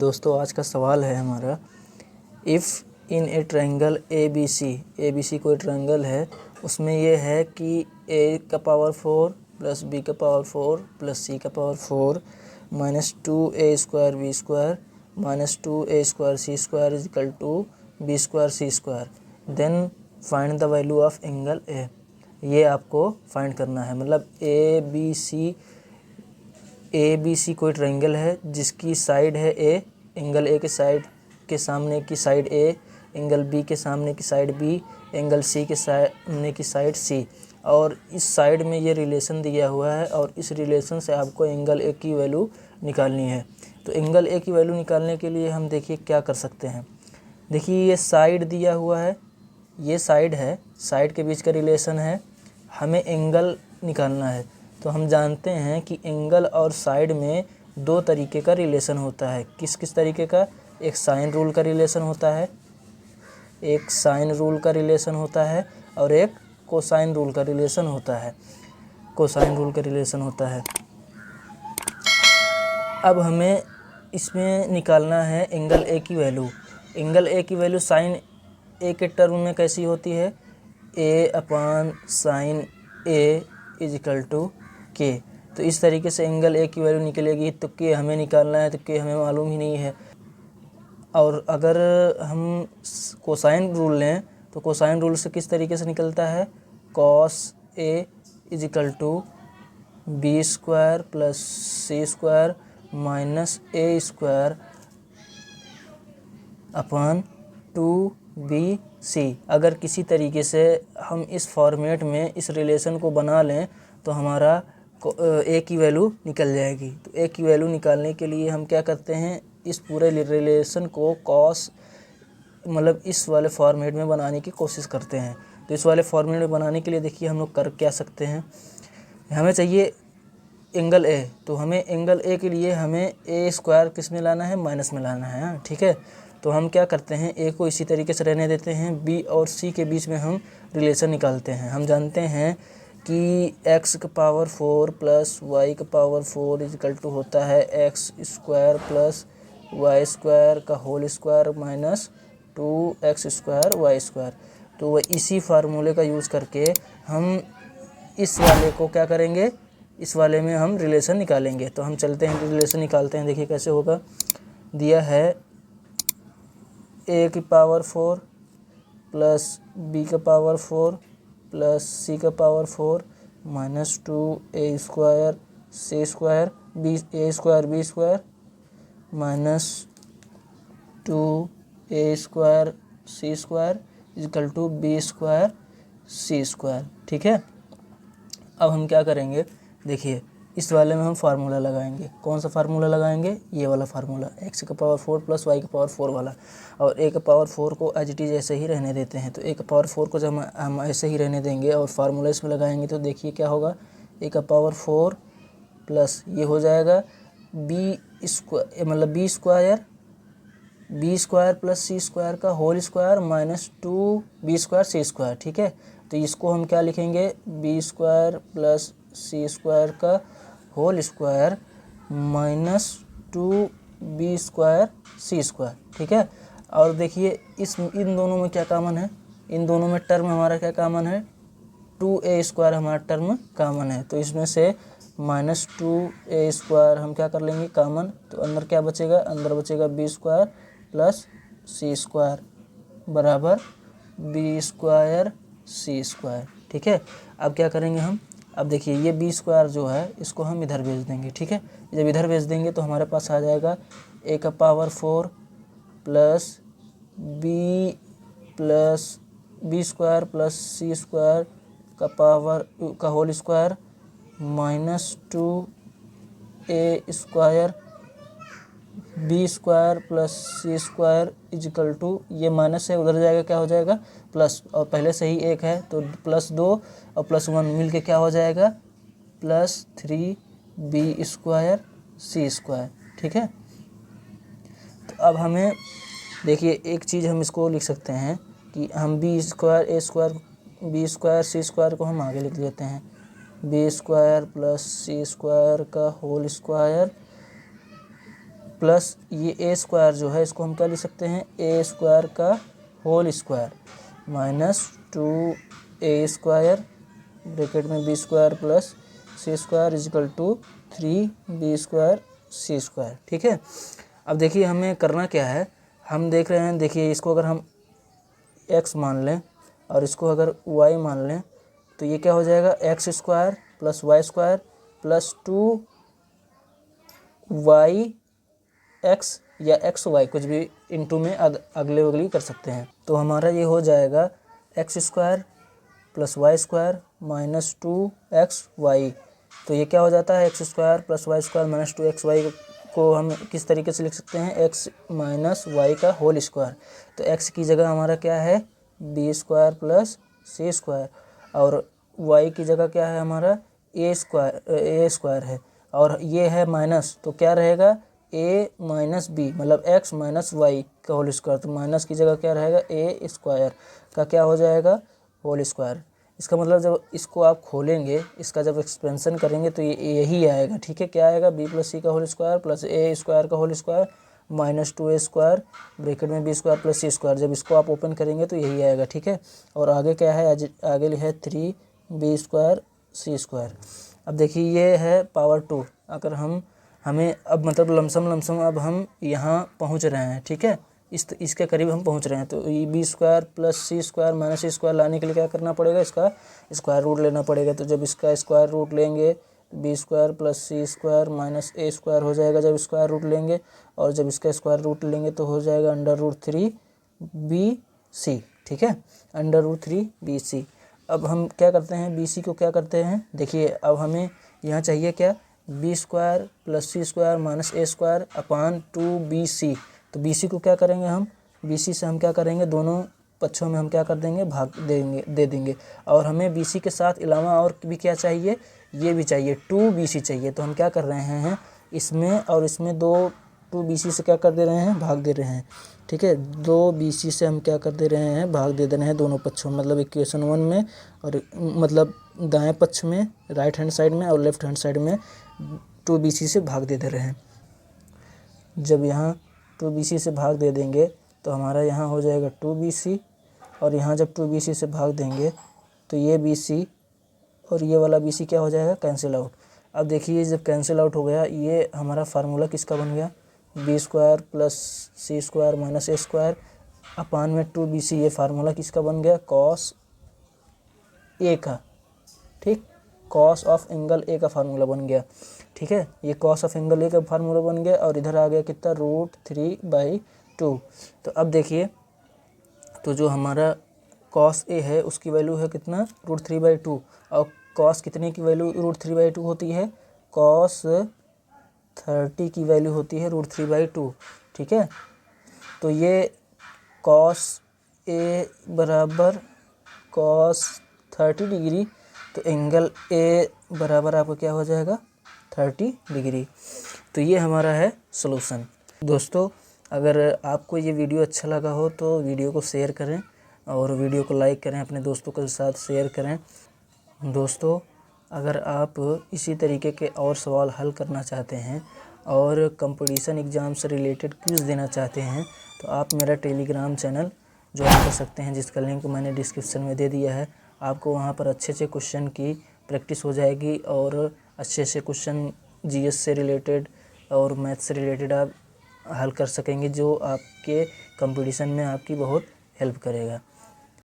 दोस्तों आज का सवाल है हमारा, if in a triangle A B C कोई ट्रायंगल है, उसमें ये है कि ए का पावर 4 प्लस बी का पावर 4 प्लस सी का power 4 minus 2a square B square minus 2a square C square is equal to B square C square, then find the value of angle A. ये आपको find करना है। मतलब ए B C कोई triangle है जिसकी side है ए, एंगल ए के साइड के सामने की साइड ए, एंगल बी के सामने की साइड बी, एंगल सी के सामने की साइड सी, और इस साइड में ये रिलेशन दिया हुआ है और इस रिलेशन से आपको एंगल ए की वैल्यू निकालनी है। तो एंगल ए की वैल्यू निकालने के लिए हम देखिए क्या कर सकते हैं। देखिए ये साइड दिया हुआ है, ये साइड है, साइड के बीच का रिलेशन है, हमें एंगल निकालना है। तो हम जानते हैं कि एंगल और साइड में दो तरीके का रिलेशन होता है। किस किस तरीके का? एक साइन रूल का रिलेशन होता है, एक साइन रूल का रिलेशन होता है और एक कोसाइन रूल का रिलेशन होता है। कोसाइन रूल का रिलेशन होता है। अब हमें इसमें निकालना है एंगल ए की वैल्यू। एंगल ए की वैल्यू साइन ए के टर्म में कैसी होती है? A upon sine A is equal to K. तो इस तरीके से एंगल ए की वैल्यू निकलेगी। तो के हमें निकालना है, तो के हमें मालूम ही नहीं है। और अगर हम कोसाइन रूल लें तो कोसाइन रूल से किस तरीके से निकलता है? Cos A is equal to B square plus C square minus A square upon 2bc। अगर किसी तरीके से हम इस फॉर्मेट में इस रिलेशन को बना लें तो हमारा ए की वैल्यू निकल जाएगी। तो ए की वैल्यू निकालने के लिए हम क्या करते हैं, इस पूरे रिलेशन को कॉस मतलब इस वाले फॉर्मेट में बनाने की कोशिश करते हैं। तो इस वाले फॉर्मेट में बनाने के लिए देखिए हम लोग कर क्या सकते हैं। हमें चाहिए एंगल ए, तो हमें एंगल ए के लिए हमें ए स्क्वायर किस में लाना है? माइनस में लाना है। ठीक है, तो हम क्या करते हैं, ए को इसी तरीके से रहने देते हैं, बी और सी के बीच में हम रिलेशन निकालते हैं। हम जानते हैं कि x का पावर 4 प्लस वाई का पावर 4 इज इक्वल टू होता है X square plus Y square का whole square minus 2x square Y square. तो वह इसी फार्मूले का यूज़ करके हम इस वाले को क्या करेंगे, इस वाले में हम रिलेशन निकालेंगे। तो हम चलते हैं रिलेशन निकालते हैं। देखिए कैसे होगा। दिया है ए की पावर 4 प्लस बी का पावर 4 प्लस सी का power 4 minus 2a square C square B A square B square minus 2a square C square equal to B square C square. ठीक है, अब हम क्या करेंगे, देखिए इस वाले में हम फार्मूला लगाएंगे। कौन सा फार्मूला लगाएंगे? ये वाला फार्मूला, एक्स का पावर 4 प्लस वाई का पावर 4 वाला। और ए का पावर 4 को एज इट इज़ ऐसे ही रहने देते हैं। तो ए का पावर 4 को जब हम ऐसे ही रहने देंगे और फार्मूला इसमें लगाएंगे तो देखिए क्या होगा। ए का पावर 4 प्लस ये हो जाएगा बी स्क्वायर मतलब बी स्क्वायर प्लस सी स्क्वायर का whole square minus 2b square C square. ठीक है, तो इसको हम क्या लिखेंगे, बी स्क्वायर प्लस सी स्क्वायर का whole square minus 2b square C square. ठीक है, और देखिए इन दोनों में क्या कॉमन है, इन दोनों में टर्म हमारा क्या कॉमन है, 2a स्क्वायर हमारा टर्म कॉमन है। तो इसमें से माइनस 2a स्क्वायर हम क्या कर लेंगे कॉमन। तो अंदर क्या बचेगा, अंदर बचेगा बी स्क्वायर प्लस सी स्क्वायर बराबर बी स्क्वायर सी स्क्वायर। ठीक है, अब क्या करेंगे हम, अब देखिए ये बी स्क्वायर जो है इसको हम इधर भेज देंगे। ठीक है, जब इधर भेज देंगे तो हमारे पास आ जाएगा ए का power 4 plus b square plus सी स्क्वायर का पावर का whole square minus 2a square B square plus C square is equal to, ये माइनस है उधर जाएगा क्या हो जाएगा प्लस, और पहले से ही एक है तो +2 और +1 मिल के क्या हो जाएगा +3b स्क्वायर सी स्क्वायर। ठीक है, तो अब हमें देखिए एक चीज़ हम इसको लिख सकते हैं कि हम बी स्क्वायर सी स्क्वायर को हम आगे लिख लेते हैं, बी स्क्वायर प्लस सी स्क्वायर का होल स्क्वायर प्लस ये ए स्क्वायर जो है इसको हम क्या लिख सकते हैं, ए स्क्वायर का whole square minus 2a square bracket में B square plus C square is equal to 3b square C square. ठीक है, अब देखिए हमें करना क्या है, हम देख रहे हैं, देखिए इसको अगर हम x मान लें और इसको अगर y मान लें तो ये क्या हो जाएगा, X square plus Y square plus 2y x या एक्स वाई कुछ भी इनटू में अगले अगली कर सकते हैं। तो हमारा ये हो जाएगा X square plus Y square minus 2xy। तो ये क्या हो जाता है, X square plus Y square minus 2xy को हम किस तरीके से लिख सकते हैं, x माइनस वाई का होल स्क्वायर। तो x की जगह हमारा क्या है, बी स्क्वायर प्लस सी स्क्वायर और y की जगह क्या है हमारा ए स्क्वायर है और ये है माइनस, तो क्या रहेगा a माइनस बी मतलब x माइनस वाई का होल स्क्वायर। तो माइनस की जगह क्या रहेगा, ए स्क्वायर का क्या हो जाएगा होल स्क्वायर। इसका मतलब जब इसको आप खोलेंगे, इसका जब एक्सपेंशन करेंगे तो ये यही आएगा। ठीक है, क्या आएगा, बी प्लस सी का whole square plus A square का whole square minus 2a square bracket में बी स्क्वायर प्लस सी स्क्वायर। जब इसको आप ओपन करेंगे तो यही आएगा। ठीक है, और आगे क्या है, आगे है 3b स्क्वायर सी स्क्वायर। अब देखिए ये है पावर 2, अगर हमें अब मतलब लमसम अब हम यहाँ पहुँच रहे हैं। ठीक है, इसके करीब हम पहुंच रहे हैं। तो ये बी स्क्वायर प्लस सी स्क्वायर माइनस सी स्क्वायर लाने के लिए क्या करना पड़ेगा, इसका स्क्वायर रूट लेना पड़ेगा। तो जब इसका स्क्वायर रूट लेंगे B square plus C square minus A square हो जाएगा जब स्क्वायर रूट लेंगे, और जब इसका स्क्वायर रूट लेंगे तो हो जाएगा अंडर रूट 3bc। ठीक है, अंडर रूट 3bc। अब हम क्या करते हैं, बी सी को क्या करते हैं, देखिए अब हमें यहाँ चाहिए क्या, B square plus C square minus A square upon 2bc। तो BC को क्या करेंगे हम, BC से हम क्या करेंगे, दोनों पक्षों में हम क्या कर देंगे, भाग दे देंगे। और हमें BC के साथ अलावा और भी क्या चाहिए, ये भी चाहिए 2BC चाहिए। तो हम क्या कर रहे हैं, इसमें और इसमें 2BC से क्या कर दे रहे हैं, भाग दे रहे हैं। ठीक है, 2BC से हम क्या कर दे रहे हैं, भाग दे रहे हैं दोनों पक्षों में, मतलब इक्वेशन 1 में और मतलब दाएँ पक्ष में राइट हैंड साइड में और लेफ्ट हैंड साइड में 2BC से भाग दे रहे हैं। जब यहाँ 2BC से भाग दे देंगे तो हमारा यहाँ हो जाएगा 2BC, और यहाँ जब 2BC से भाग देंगे तो ये BC और ये वाला BC क्या हो जाएगा, कैंसिल आउट। अब देखिए जब कैंसिल आउट हो गया, ये हमारा फार्मूला किसका बन गया, B square plus C square minus A square अपान में 2BC। ये फार्मूला किसका बन गया, कॉस ए का। ठीक, कॉस ऑफ एंगल ए का फार्मूला बन गया। ठीक है, ये कॉस ऑफ एंगल ए का फार्मूला बन गया और इधर आ गया कितना, √3/2। तो अब देखिए, तो जो हमारा कॉस ए है उसकी वैल्यू है कितना, √3/2, और कॉस कितने की वैल्यू √3/2 होती है, कॉस 30 की वैल्यू होती है √3/2। ठीक है, तो ये कॉस ए बराबर कॉस 30 डिग्री, तो एंगल ए बराबर आपका क्या हो जाएगा, 30 डिग्री। तो ये हमारा है सॉल्यूशन। दोस्तों अगर आपको ये वीडियो अच्छा लगा हो तो वीडियो को शेयर करें और वीडियो को लाइक करें, अपने दोस्तों के साथ शेयर करें। दोस्तों अगर आप इसी तरीके के और सवाल हल करना चाहते हैं और कंपटीशन एग्ज़ाम से रिलेटेड क्विज़ देना चाहते हैं तो आप मेरा टेलीग्राम चैनल ज्वाइन कर सकते हैं, जिसका लिंक मैंने डिस्क्रिप्शन में दे दिया है। आपको वहाँ पर अच्छे अच्छे क्वेश्चन की प्रैक्टिस हो जाएगी और अच्छे अच्छे क्वेश्चन जीएस से रिलेटेड और मैथ से रिलेटेड आप हल कर सकेंगे, जो आपके कंपटीशन में आपकी बहुत हेल्प करेगा।